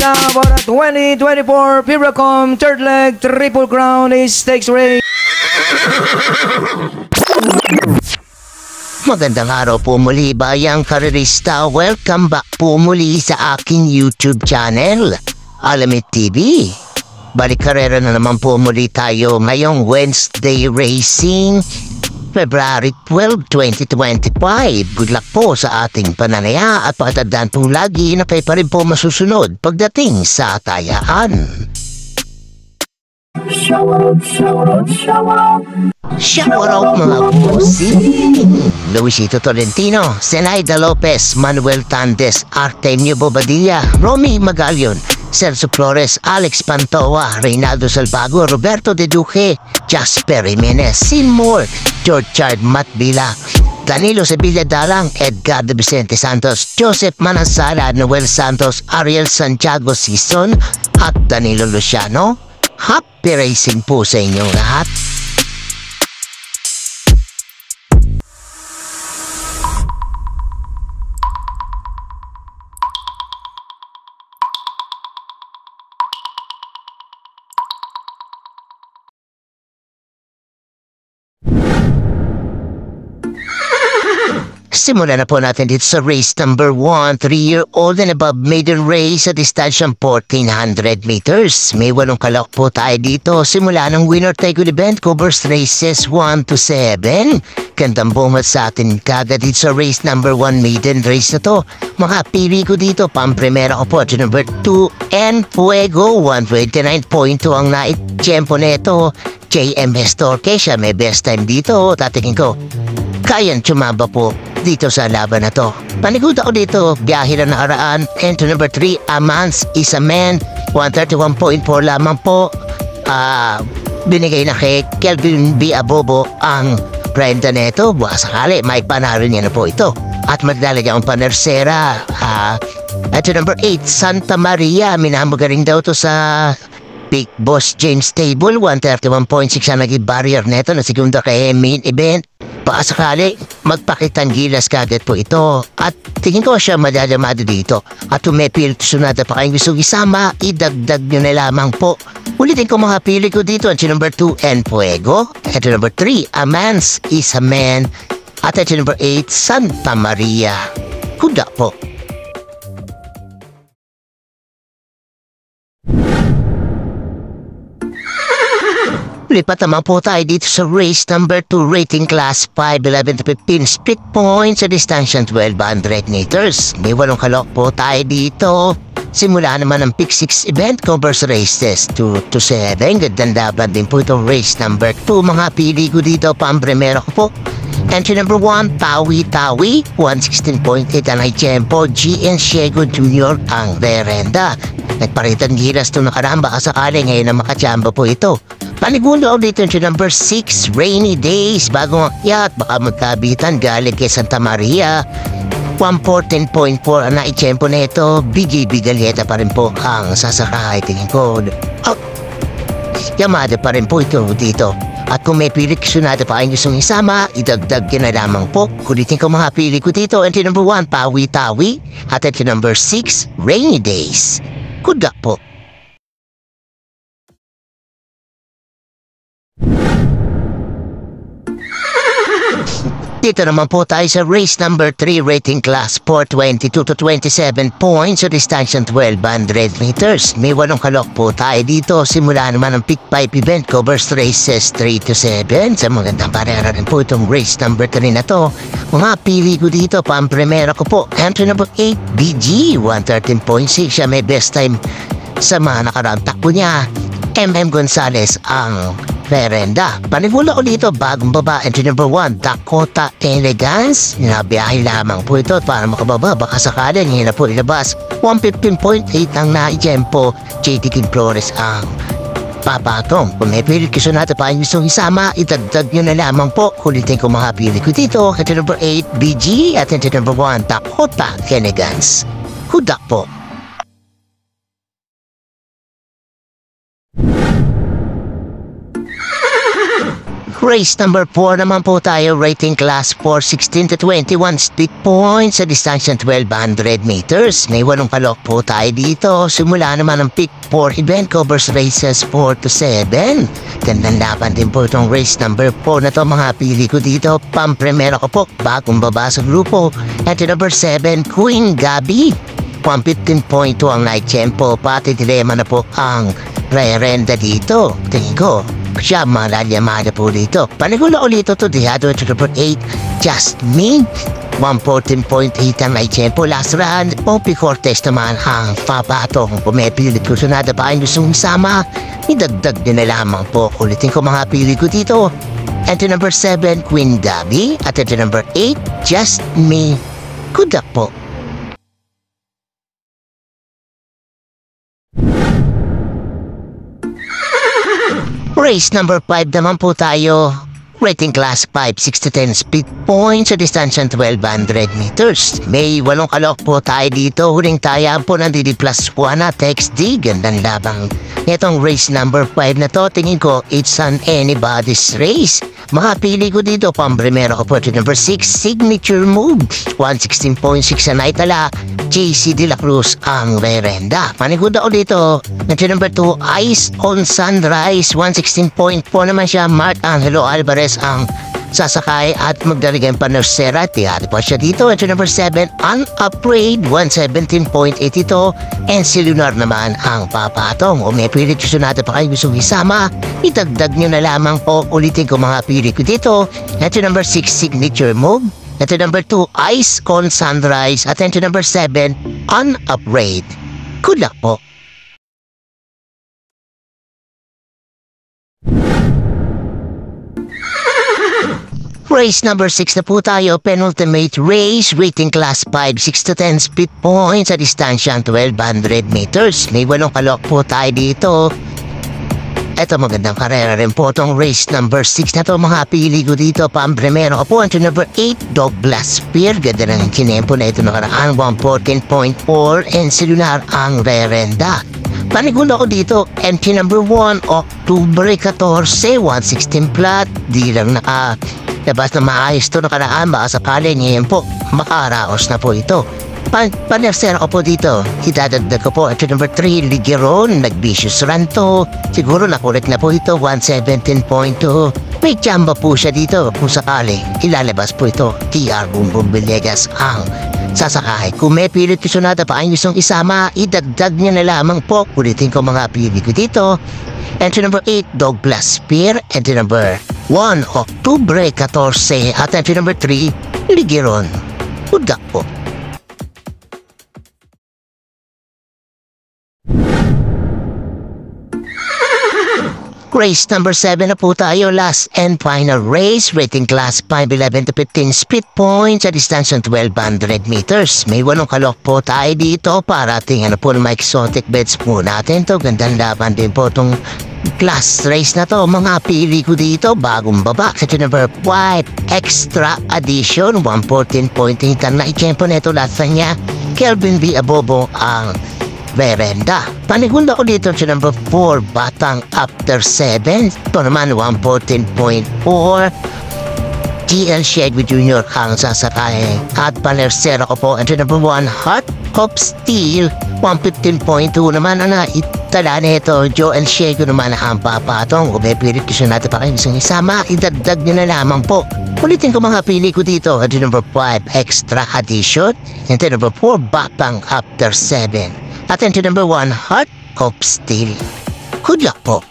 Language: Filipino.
now for the 2024 Piracom Third Leg Triple Crown Stakes Race. Magandang araw po muli bayang karerista. Welcome back po muli sa aking YouTube channel, Alamit TV. Balik karera na naman po muli tayo ngayong Wednesday Racing, February 12, 2025. Good luck po sa ating pananaya at pakatandaan po lagi na kayo pa rin po masusunod pagdating sa tayaan. Shoutout mga pusi! Luisito Tolentino, Zenaida Lopez, Manuel Tandes, Artemio Bobadilla, Romy Magalion, Celso Flores, Alex Pantoa, Reynaldo Salvago, Roberto De Duque, Jasper Jimenez, Seymour, George Chard Matbila, Danilo Sevilla Dalang, Edgar de Vicente Santos, Joseph Manansara, Noel Santos, Ariel Santiago Sison, at Danilo Luciano. Happy racing po sa inyong lahat. Simulan na po natin dito sa race number 1, 3-year-old and above maiden race sa distansyang 1400 meters. May 8 kalok po tayo dito. Simula ng winner take event covers races 1 to 7. Gandang bumat sa atin kagad dito sa race number 1 maiden race na to. Makapili ko dito pang-primera ko po at number 2 and Fuego 129.2 ang nait-tiyempo neto. JMS Torque siya may best time dito. Tatingin ko kayang tsumaba po dito sa laban na to. Panigod ako dito, biyahe na nakaraan. And to number 3, Amans is a man, 131.4 lamang po. Binigay na kay Kelvin B. Abobo ang prenda neto. Bukas sakali, may panalo niya na po ito. At maglalagay ang panersera. At to number 8, Santa Maria, minamagaling daw to sa Big Boss James Table, 131.6 ang naging barrier neto na segunda kay main event. Pakasakali, magpakitang gilas kagad po ito. At tingin ko siya madadamado dito. At umepil sunada pa kayong gusto isama, idagdag nyo na lamang po. Ulitin ko mga pili ko dito. At number 2, and Fuego. At number 3, Amans is a man. At number 8, Santa Maria. Kuda po. Lipat naman po tayo dito sa race number 2 rating class 5, 11 to 15 split points sa distansyang 1200 meters. May 8 kalok po tayo dito. Simula naman ang pick 6 event covers races 2 to 7. Gandang laban din po itong race number 2. Mga pili ko dito pang-primera ko po. Entry number 1, Tawi Tawi, 116.8 ang tempo. GN Shego Jr. ang derenda. Nagparitan gilas ito nakaraan, baka sakali ngayon na makachamba po ito. Panigulo ako dito yung number 6, Rainy Days, bagong akyat, baka magkabitan galing kay Santa Maria. 114.4 ang naitsempo na ito. BJB Galieta pa rin po ang sasakay, tingin ko. Yamada pa rin po ito dito. At kung may pili sunada pa kayong gustong isama, idagdag yun na lamang po. Kulitin ko mga pili ko dito. Entry number 1, Tawi Tawi. At entry number 6, Rainy Days. Good luck po. Dito naman po tayo sa race number 3 rating class 4, 22 to 27 points sa distansyang 1200 meters. May 8 kalok po tayo dito. Simula naman ang pick 5 event covers races 3 to 7. Sa magandang parera rin po itong race number 3 na to. Mga pili ko dito, pang-primera ko po. Entry number 8, BG, 113.6. Siya may best time sa mga nakaraang takbo niya. MM Gonzalez ang Verenda. Panigulo ko dito, bagong baba, entry number 1, Dakota Elegance. Nabiyahe lamang po ito para makababa. Baka sakali, ngayon na po ilabas. 115.8 ang naijempo. JT King Flores ang papatong. Kung may pili ko natin pa yung gustong isama, itagdag nyo na lamang po. Kulitin ko mga pili ko dito. Entry number 8, BG, at entry number 1, Dakota Elegance. Hudak po. Race number 4 naman po tayo, rating class 4, 16 to 21 split points sa distansya 1200 meters. May 8 kalok po tayo dito. Simula naman ang pick 4 event covers races 4 to 7. Gandang laban din po itong race number 4 na to. Mga pili ko dito, pampremera ko po, bagong baba sa grupo. At number 7, Queen Gabi. 115.2 ang night tempo, pati dilema na po ang re-renda dito. Tingin ko, siya malalyamada po dito. Panigula ulit ito, Dihado at number 8, Just Me. 114.8 ang night tempo. Last round, Poppy Cortez naman ang pabatong pumipilit ko. Sunada pa ang gustong isama, idagdag din na lamang po. Ulitin ko mga pili ko dito. Ito number 7, Queen Gabi. At ito number 8, Just Me. Good luck po. Race number 5 naman po tayo. Rating class 5, 6 to 10 speed points sa distansya 1200 meters. May 8 kalok po tayo dito. Huling tayaan po ng DD plus 1 at XD. Gandang labang. Itong race number 5 na to, tingin ko, it's an anybody's race. Makapili ko dito, pampremera ko po ito number 6, Signature Move. 116.6 ang naitala. JC De La Cruz ang re-renda. Paniguda ko dito. Ito number 2, Ice on Sunrise. 116.4 naman siya. Mark Angelo Alvarez ang sasakay at magdaligan pa ng Serati. At po siya dito. Ito number 7, Unafraid. 117.8 ito. And si Lunar naman ang papatong. O may pilit yung sunada pa kayo gustong isama, itagdag nyo na lamang po. Ulitin ko mga pilit ko dito. Ito number 6, Signature Move. Ito number 2, Ice on Sunrise. At ito number 7, Unafraid. Good luck po. Race number 6 na po tayo, penultimate race, rating class 5, 6 to 10 speed points sa distansya 1200 meters. May 8 kalok po tayo dito. Ito magandang karera rin po itong race number 6 na to. Mga pili ko dito, pampremero ko po. Ito number 8, Douglas Spear. Ganda ng kinempo na ito nakaraan, 114.4 and si Lunar ang re-renda. Panigulo ko dito, entry number 1, October 14, 116 plat. Di lang labas na maayos ito nakaraan, baka sakali ngayon po, makaraos na po ito. Panersera ko po dito, idadagdag ko po at number 3, Ligeron, nag-vicious run to. Siguro nakulit na po ito, 117.2. May chamba po siya dito, kung sakali, ilalabas po ito. TR Bumbum Villegas ang sasakay. Kung may pilit ko sunada pa ang gustong isama, idagdag niya na lamang po. Ulitin ko mga pilit ko dito. Entry number 8, Douglas Spear. Entry number 1, October 14. At entry number 3, Ligeron. Good luck po. Race number 7 na po tayo, last and final race, rating class 5, 11 to 15 speed points sa distansya 1200 meters. May 8 kalok po tayo dito para tingnan po ng mga exotic bets po natin to. Gandang laban din po itong class race na to. Mga pili ko dito, bagong baba sa number 5, Extra Edition, 114.8 ang naikempo na ito lahat niya. Kelvin V. Abobo ang re-renda. Panigunda ko dito sa number 4, Batang After 7. Ito naman 114.4. TL Shade with Junior ang sasakay. At panersera ko po ang number 1, Heart of Steel. 115.2 naman ang naitala nito. Joe and Shade naman ang papatong. Kung may pilit ko siya natin pa kayo isang isama, idagdag nyo na lamang po. Ulitin ko mga pili ko dito. At number 5, Extra Edition. And number 4, Batang After 7. At number 1, Heart of Steel. Good luck po.